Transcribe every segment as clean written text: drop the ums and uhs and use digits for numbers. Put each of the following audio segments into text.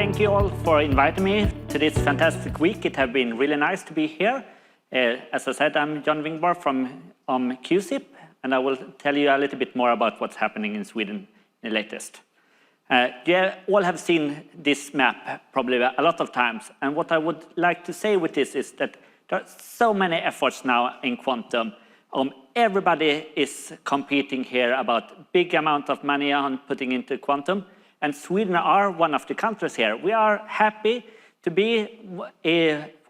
thank you all for inviting me to this fantastic week. It has been really nice to be here. As I said, I'm Jon Wingborg from QSIP, and I will tell you a little bit more about what's happening in Sweden in the latest. You all have seen this map probably a lot of times, and what I would like to say with this is that there are so many efforts now in quantum. Everybody is competing here about big amount of money on putting into quantum, and Sweden are one of the countries here. We are happy to be,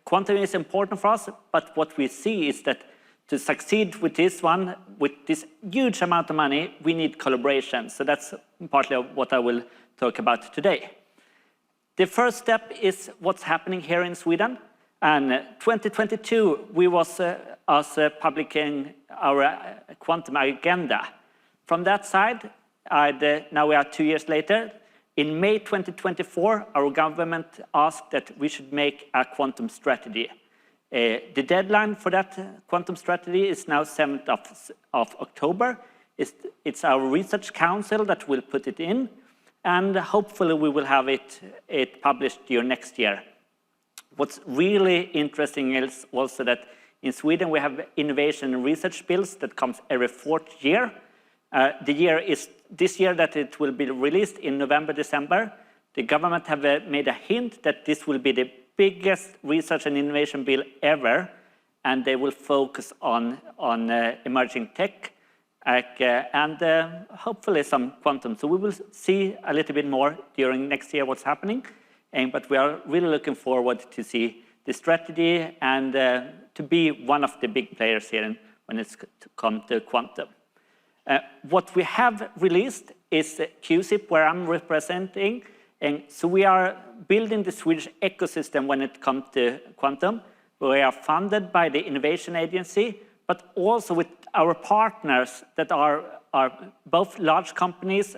quantum is important for us, but what we see is that to succeed with this one, with this huge amount of money, we need collaboration. So that's partly what I will talk about today. The first step is what's happening here in Sweden. And 2022, we was publishing our quantum agenda. From that side, now we are 2 years later. In May 2024, our government asked that we should make a quantum strategy. The deadline for that quantum strategy is now 7th of October. It's our research council that will put it in, and hopefully we will have it published during next year. What's really interesting is also that in Sweden we have innovation and research bills that comes every 4th year. The year is this year that it will be released in November, December. The government have made a hint that this will be the biggest research and innovation bill ever, and they will focus on emerging tech and hopefully some quantum. So we will see a little bit more during next year what's happening. But we are really looking forward to see the strategy and to be one of the big players here when it's come to quantum. What we have released is QSIP, where I'm representing. And so we are building the Swedish ecosystem when it comes to quantum. We are funded by the Innovation Agency, but also with our partners that are both large companies,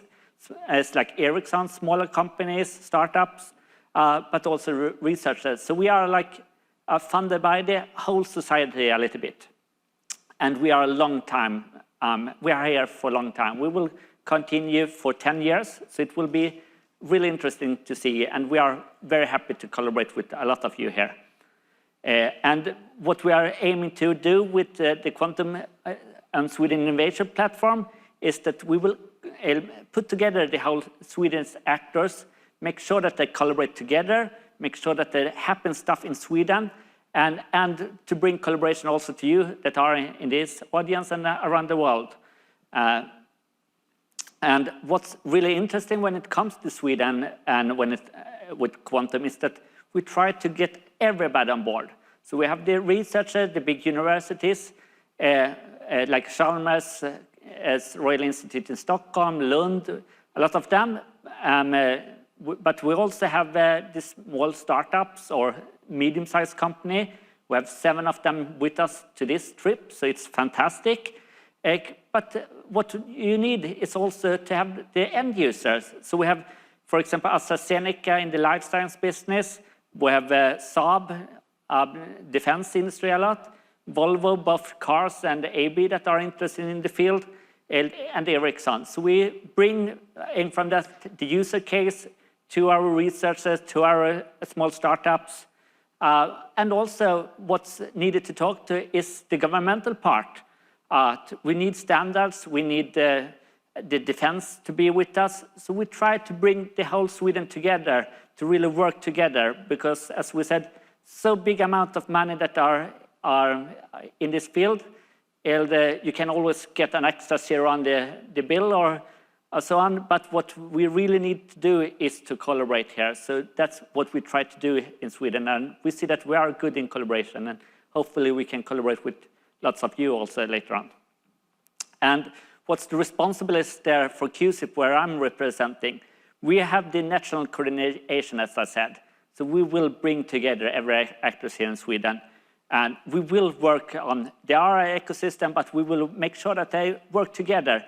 as like Ericsson, smaller companies, startups, but also researchers. So we are like funded by the whole society a little bit. And we are a long time, we are here for a long time. We will continue for 10 years, so it will be really interesting to see, and we are very happy to collaborate with a lot of you here. And what we are aiming to do with the Quantum and Sweden Innovation Platform is that we will put together the whole Sweden's actors, make sure that they collaborate together, make sure that there happens stuff in Sweden, and to bring collaboration also to you that are in this audience and around the world. And what's really interesting when it comes to Sweden and with quantum is that we try to get everybody on board. So we have the researchers, the big universities, like Chalmers Royal Institute in Stockholm, Lund, a lot of them. But we also have the small startups or medium-sized company. We have 7 of them with us to this trip, so it's fantastic. But what you need is also to have the end users. So we have, for example, AstraZeneca in the life science business. We have Saab, defense industry a lot. Volvo, both cars and AB that are interested in the field, and Ericsson. So we bring in from that the user case to our researchers, to our small startups. And also what's needed to talk to is the governmental part. We need standards, we need the defense to be with us. So we try to bring the whole Sweden together to really work together, because as we said, so big amount of money that are in this field, you can always get an extra zero on the bill or so on, but what we really need to do is to collaborate here. So that's what we try to do in Sweden, and we see that we are good in collaboration, and hopefully we can collaborate with lots of you also later on. And what's the responsibility there for QSIP, where I'm representing? We have the national coordination, as I said. So we will bring together every actors here in Sweden, and we will work on the RI ecosystem, but we will make sure that they work together.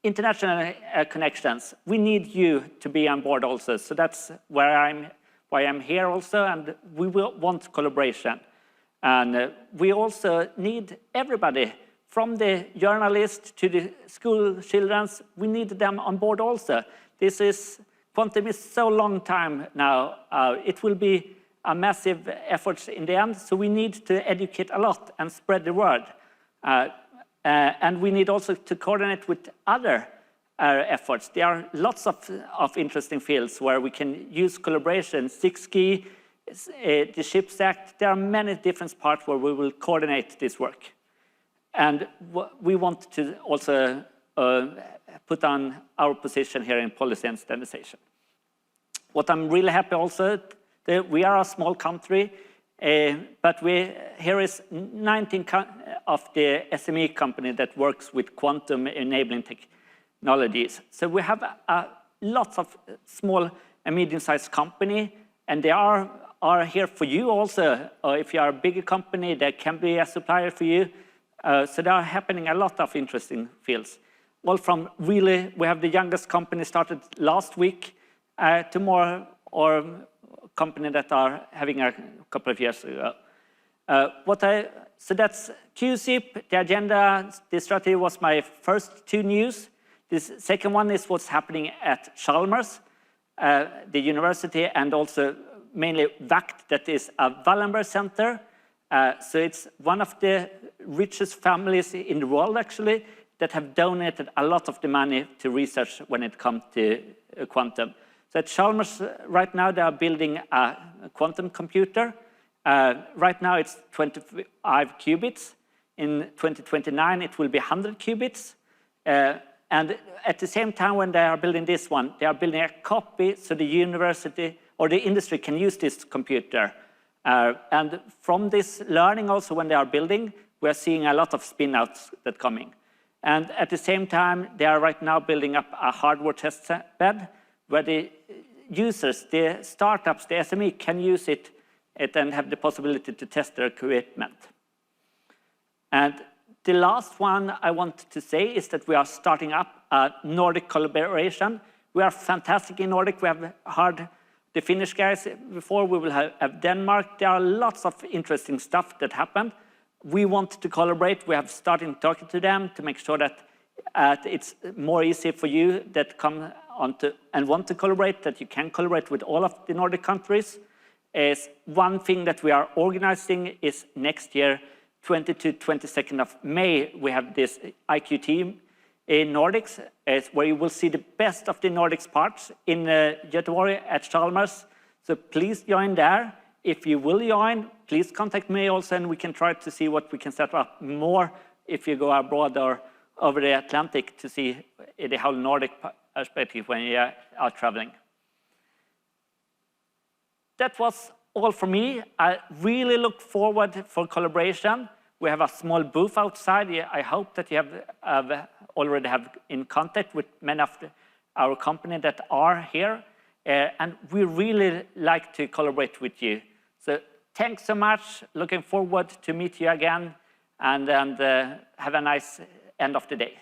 International connections, we need you to be on board also. So that's why I'm here also, and we will want collaboration. And we also need everybody, from the journalists to the school children, we need them on board also. This is quantum is so long time now. It will be a massive effort in the end, so we need to educate a lot and spread the word. And we need also to coordinate with other efforts. There are lots of interesting fields where we can use collaboration, 6G, the CHIPS Act. There are many different parts where we will coordinate this work. And we want to also put on our position here in policy and standardization. What I'm really happy also, that we are a small country, but here is 19 of the SME company that works with quantum enabling technologies. So we have lots of small and medium-sized company, and they are here for you also. If you are a bigger company, there can be a supplier for you. So there are happening a lot of interesting fields. Well, from really, we have the youngest company started last week to more or company that are having a couple of years ago. So that's QSIP, the agenda, the strategy was my first two news. This second one is what's happening at Chalmers, the university, and also mainly VACT, that is a Wallenberg Center. So it's one of the richest families in the world, actually, that have donated a lot of the money to research when it comes to quantum. So at Chalmers, right now, they are building a quantum computer. Right now, it's 25 qubits. In 2029, it will be 100 qubits. And at the same time, when they are building this one, they are building a copy so the university or the industry can use this computer. And from this learning also, when they are building, we are seeing a lot of spin-outs that are coming. And at the same time, they are right now building up a hardware test bed where the users, the startups, the SME can use it and have the possibility to test their equipment. And the last one I want to say is that we are starting up a Nordic collaboration. We are fantastic in Nordic. We have heard the Finnish guys before. We will have Denmark. There are lots of interesting stuff that happened. We want to collaborate. We have started talking to them to make sure that it's more easy for you that come on to and want to collaborate, that you can collaborate with all of the Nordic countries. Is one thing that we are organizing is next year, 20 to 22nd of May, we have this IQT in Nordics, where you will see the best of the Nordics parts in Göteborg at Chalmers. So please join there. If you will join, please contact me also, and we can try to see what we can set up more if you go abroad or over the Atlantic to see the whole Nordic perspective when you are traveling. That was all for me. I really look forward for collaboration. We have a small booth outside. I hope that you already have in contact with many of our company that are here. And we really like to collaborate with you. So thanks so much. Looking forward to meet you again. And have a nice end of the day.